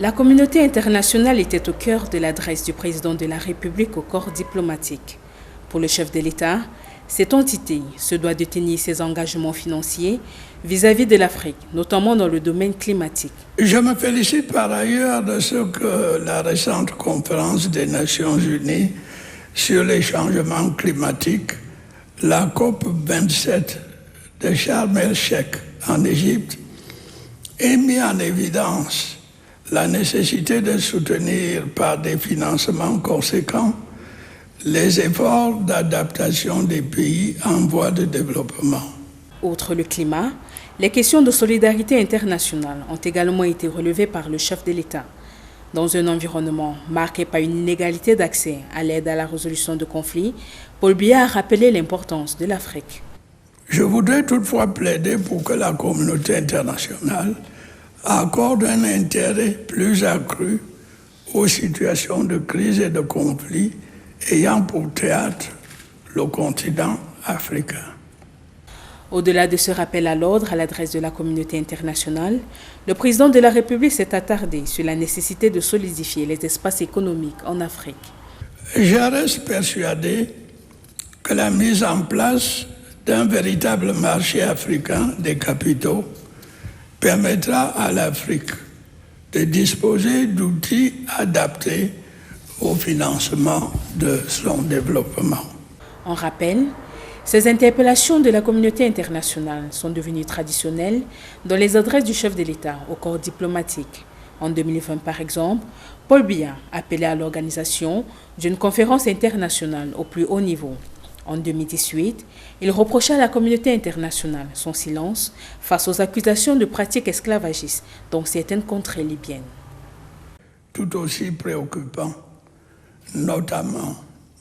La communauté internationale était au cœur de l'adresse du président de la République au corps diplomatique. Pour le chef de l'État, cette entité se doit de tenir ses engagements financiers vis-à-vis de l'Afrique, notamment dans le domaine climatique. Je me félicite par ailleurs de ce que la récente conférence des Nations Unies sur les changements climatiques, la COP27 de Sharm el-Sheikh en Égypte, ait mis en évidence la nécessité de soutenir par des financements conséquents les efforts d'adaptation des pays en voie de développement. Outre le climat, les questions de solidarité internationale ont également été relevées par le chef de l'État. Dans un environnement marqué par une inégalité d'accès à l'aide à la résolution de conflits, Paul Biya a rappelé l'importance de l'Afrique. Je voudrais toutefois plaider pour que la communauté internationale accorde un intérêt plus accru aux situations de crise et de conflit ayant pour théâtre le continent africain. Au-delà de ce rappel à l'ordre à l'adresse de la communauté internationale, le président de la République s'est attardé sur la nécessité de solidifier les espaces économiques en Afrique. Je reste persuadé que la mise en place d'un véritable marché africain des capitaux permettra à l'Afrique de disposer d'outils adaptés au financement de son développement. En rappel, ces interpellations de la communauté internationale sont devenues traditionnelles dans les adresses du chef de l'État au corps diplomatique. En 2020, par exemple, Paul Biya appelait à l'organisation d'une conférence internationale au plus haut niveau. En 2018, il reprocha à la communauté internationale son silence face aux accusations de pratiques esclavagistes dans certaines contrées libyennes. Tout aussi préoccupant, notamment